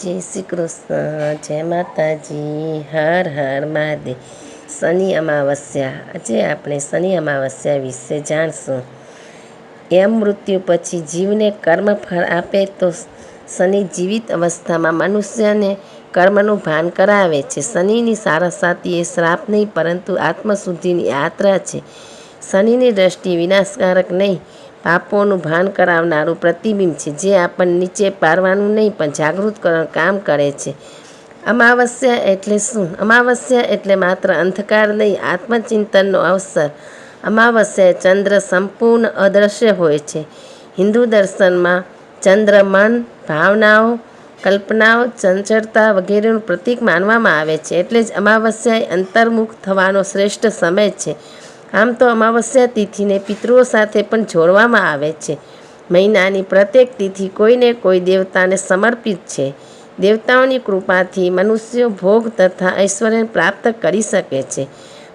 જય શ્રી કૃષ્ણ, જય માતાજી, હર હર મહાદેવ। શનિ અમાવસ્યા। આજે આપણે શનિ અમાવસ્યા વિશે જાણશું। એમ મૃત્યુ પછી જીવને કર્મફળ આપે તો શનિ જીવિત અવસ્થામાં મનુષ્યને કર્મનું ભાન કરાવે છે। શનિની સારાસાતી એ શ્રાપ નહીં પરંતુ આત્મશુદ્ધિની યાત્રા છે। શનિની દ્રષ્ટિ વિનાશકારક નહીં, પાપોનું ભાન કરાવનારું પ્રતિબિંબ છે, જે આપણને નીચે પારવાનું નહીં પણ જાગૃત કરવાનું કામ કરે છે। અમાવસ્યા એટલે શું? અમાવસ્યા એટલે માત્ર અંધકાર નહીં, આત્મચિંતનનો અવસર। અમાવસ્યાએ ચંદ્ર સંપૂર્ણ અદૃશ્ય હોય છે। હિન્દુ દર્શનમાં ચંદ્ર મન, ભાવનાઓ, કલ્પનાઓ, ચંચળતા વગેરેનું પ્રતીક માનવામાં આવે છે। એટલે જ અમાવસ્યાએ અંતર્મુખ થવાનો શ્રેષ્ઠ સમય છે। આમ તો અમાવસ્યા તિથિને પિતૃઓ સાથે પણ જોડવામાં આવે છે। મહિનાની પ્રત્યેક તિથિ કોઈને કોઈ દેવતાને સમર્પિત છે। દેવતાઓની કૃપાથી મનુષ્યો ભોગ તથા ઐશ્વર્ય પ્રાપ્ત કરી શકે છે,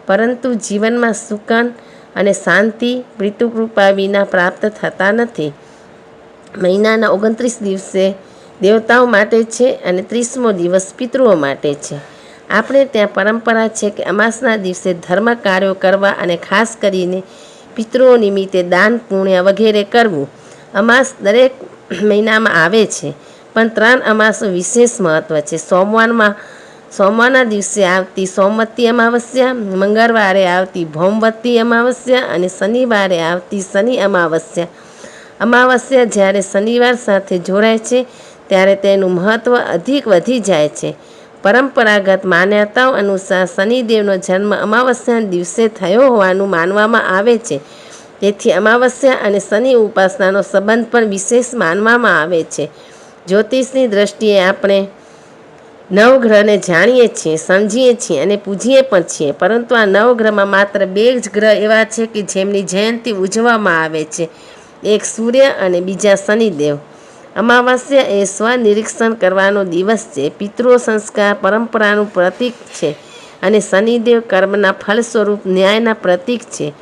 પરંતુ જીવનમાં સુખ અને શાંતિ પિતૃકૃપા વિના પ્રાપ્ત થતા નથી। મહિનાના 29 દિવસે દેવતાઓ માટે છે અને 30મો દિવસ પિતૃઓ માટે છે। આપણે ત્યાં પરંપરા છે કે અમાસના દિવસે ધર્મ કાર્યો કરવા અને ખાસ કરીને પિતૃઓ નિમિત્તે દાન પુણ્ય વગેરે કરવું। અમાસ દરેક મહિનામાં આવે છે, પણ 3 અમાસનું વિશેષ મહત્ત્વ છે। સોમવારના દિવસે આવતી સોમવતી અમાવસ્યા, મંગળવારે આવતી ભૌમવતી અમાવસ્યા અને શનિવારે આવતી શનિ અમાવસ્યા। અમાવસ્યા જ્યારે શનિવાર સાથે જોડાય છે ત્યારે તેનું મહત્ત્વ અધિક વધી જાય છે। પરંપરાગત માન્યતાઓ અનુસાર શનિદેવનો જન્મ અમાવસ્યાના દિવસે થયો હોવાનું માનવામાં આવે છે, તેથી અમાવસ્યા અને શનિ ઉપાસનાનો સંબંધ પણ વિશેષ માનવામાં આવે છે। જ્યોતિષની દ્રષ્ટિએ આપણે નવગ્રહને જાણીએ છીએ, સમજીએ છીએ અને પૂજીએ પણ છીએ, પરંતુ આ નવગ્રહમાં માત્ર 2 જ ગ્રહ એવા છે કે જેમની જયંતિ ઉજવવામાં આવે છે, એક સૂર્ય અને બીજા શનિદેવ। અમાવસ્યા એ સ્વનિરીક્ષણ કરવાનો દિવસ છે, પિતૃ સંસ્કાર પરંપરાનું પ્રતીક છે અને શનિદેવ કર્મના ફળ સ્વરૂપ ન્યાયના પ્રતીક છે।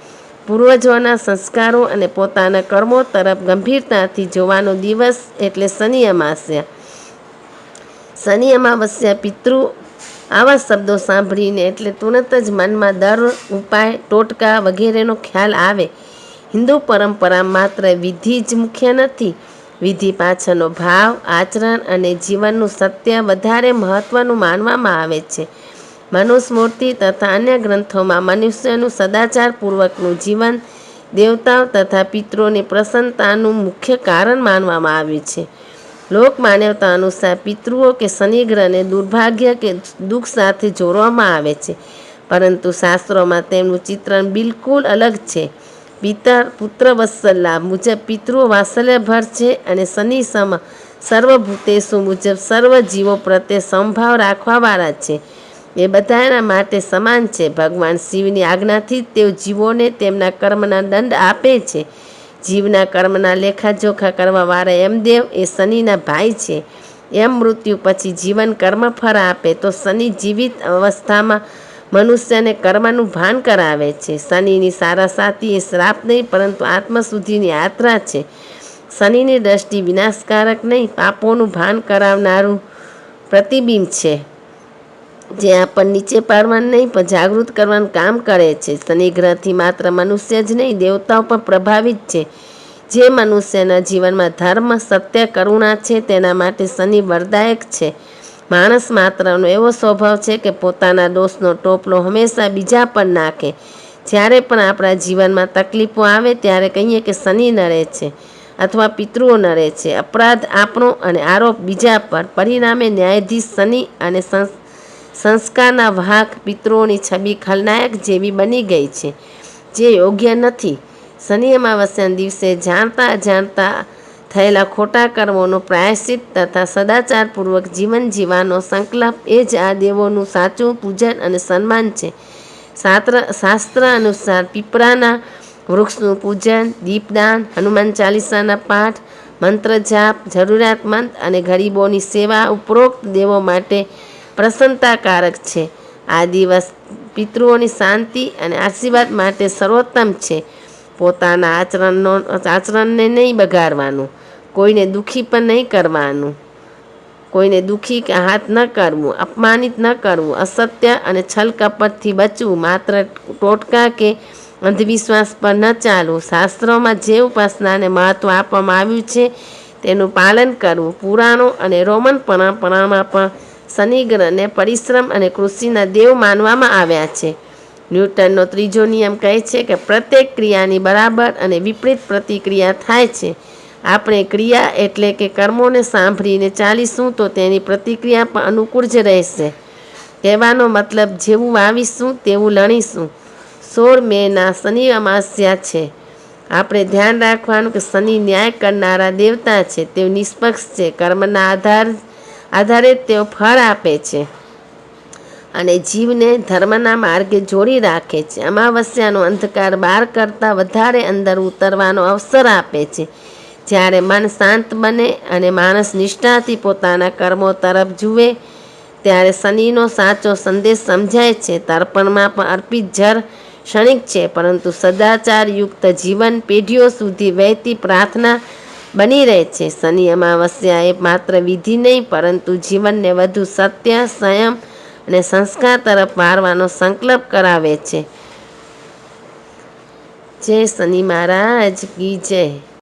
પૂર્વજોના સંસ્કારો અને પોતાના કર્મો તરફ ગંભીરતાથી જોવાનો દિવસ એટલે શનિ અમાવસ્યા। શનિ અમાવસ્યા પિતૃ આવા શબ્દો સાંભળીને એટલે તુરંત જ મનમાં દર, ઉપાય, ટોટકા વગેરેનો ખ્યાલ આવે। હિન્દુ પરંપરા માત્ર વિધિ જ મુખ્ય નથી, વિધિ પાછળનો ભાવ, આચરણ અને જીવનનું સત્ય વધારે મહત્ત્વનું માનવામાં આવે છે। મનુસ્મૃતિ તથા અન્ય ગ્રંથોમાં મનુષ્યનું સદાચારપૂર્વકનું જીવન દેવતાઓ તથા પિતૃઓની પ્રસન્નતાનું મુખ્ય કારણ માનવામાં આવ્યું છે। લોક માન્યતા અનુસાર પિતૃઓ કે શનિગ્રહને દુર્ભાગ્ય કે દુઃખ સાથે જોડવામાં આવે છે, પરંતુ શાસ્ત્રોમાં તેમનું ચિત્રણ બિલકુલ અલગ છે। પુત્ર વત્સલા મુજબ પિતૃઓ વાત્સલ્યભર છે અને શનિ સર્વભૂતેષુ મુજબ સર્વ જીવો પ્રત્યે સમભાવ રાખવાવાળા છે। એ બધાના માટે સમાન છે। ભગવાન શિવની આજ્ઞાથી જ તેઓ જીવોને તેમના કર્મના દંડ આપે છે। જીવના કર્મના લેખાજોખા કરવાવાળા યમદેવ એ શનિના ભાઈ છે। એમ મૃત્યુ પછી જીવન કર્મફળ આપે તો શનિ જીવિત અવસ્થામાં મનુષ્યને કર્મનું ભાન કરાવે છે। શનિની સારાસાતી એ શ્રાપ નહીં પરંતુ આત્મશુદ્ધિની યાત્રા છે। શનિની દ્રષ્ટિ વિનાશકારક નહીં, પાપોનું ભાન કરાવનારું પ્રતિબિંબ છે, જે આપણને નીચે પાડવાનું નહીં પણ જાગૃત કરવાનું કામ કરે છે। શનિ ગ્રહથી માત્ર મનુષ્ય જ નહીં, દેવતાઓ પણ પ્રભાવિત છે। જે મનુષ્યના જીવનમાં ધર્મ, સત્ય, કરુણા છે તેના માટે શનિ વરદાયક છે। માણસ માત્રનો એવો સ્વભાવ છે કે પોતાના દોષનો ટોપલો હંમેશા બીજા પર નાખે। જ્યારે પણ આપણા જીવનમાં તકલીફો આવે ત્યારે કહીએ કે શનિ નડે છે અથવા પિતૃઓ નડે છે। અપરાધ આપણો અને આરોપ બીજા પર, પરિણામે ન્યાયાધીશ શનિ અને સંસ્કારના વાહક પિતૃઓની છબી ખલનાયક જેવી બની ગઈ છે, જે યોગ્ય નથી। શનિ અમાવસ્યાના દિવસે જાણતા અજાણતા થયેલા ખોટા કર્મોનો પ્રાયશ્ચિત તથા સદાચારપૂર્વક જીવન જીવવાનો સંકલ્પ એ જ આ દેવોનું સાચું પૂજન અને સન્માન છે। શાસ્ત્ર અનુસાર પીપળાના વૃક્ષનું પૂજન, દીપદાન, હનુમાન ચાલીસાના પાઠ, મંત્ર જાપ, જરૂરિયાતમંદ અને ગરીબોની સેવા ઉપરોક્ત દેવો માટે પ્રસન્નતાકારક છે। આ દિવસ પિતૃઓની શાંતિ અને આશીર્વાદ માટે સર્વોત્તમ છે। પોતાના આચરણને નહીં બગાડવાનું, કોઈને દુઃખી પણ નહીં કરવાનું, કોઈને દુઃખી કે હાથ ન કરવું, અપમાનિત ન કરવું, અસત્ય અને છલ કપટથી બચવું, માત્ર ટોટકા કે અંધવિશ્વાસ પર ન ચાલવું, શાસ્ત્રોમાં જે ઉપાસનાને મહત્ત્વ આપવામાં આવ્યું છે તેનું પાલન કરવું. પુરાણો અને રોમન પરંપરામાં પણ શનિ ગ્રહને પરિશ્રમ અને કૃષિના દેવ માનવામાં આવ્યા છે. ન્યૂટનનો ત્રીજો નિયમ કહે છે કે પ્રત્યેક ક્રિયાની બરાબર અને વિપરીત પ્રતિક્રિયા થાય છે. આપણે ક્રિયા એટલે કે કર્મોને સાંભળીને ચાલીશું તો તેની પ્રતિક્રિયા પણ અનુકૂળ જ રહેશે. કહેવાનો મતલબ જેવું વાવીશું તેવું લણીશું. 16 મેના શનિ અમાસ્યા છે. આપણે ધ્યાન રાખવાનું કે શનિ ન્યાય કરનારા દેવતા છે. તેઓ નિષ્પક્ષ છે. કર્મના આધારે તેઓ ફળ આપે છે અને જીવને ધર્મના માર્ગે જોડી રાખે છે. અમાવસ્યાનો અંધકાર બહાર કરતાં વધારે અંદર ઉતરવાનો અવસર આપે છે. જ્યારે મન શાંત બને અને માણસ નિષ્ઠાથી પોતાના કર્મો તરફ જુએ ત્યારે શનિનો સાચો સંદેશ સમજાય છે. તર્પણમાં પણ અર્પિત જળ ક્ષણિક છે, પરંતુ સદાચારયુક્ત જીવન પેઢીઓ સુધી વહેતી પ્રાર્થના બની રહે છે. શનિ અમાવસ્યા એ માત્ર વિધિ નહીં પરંતુ જીવનને વધુ સત્ય, સંયમ અને સંસ્કાર તરફ વાળવાનો સંકલ્પ કરાવે છે. જય શનિ મહારાજ કી જય.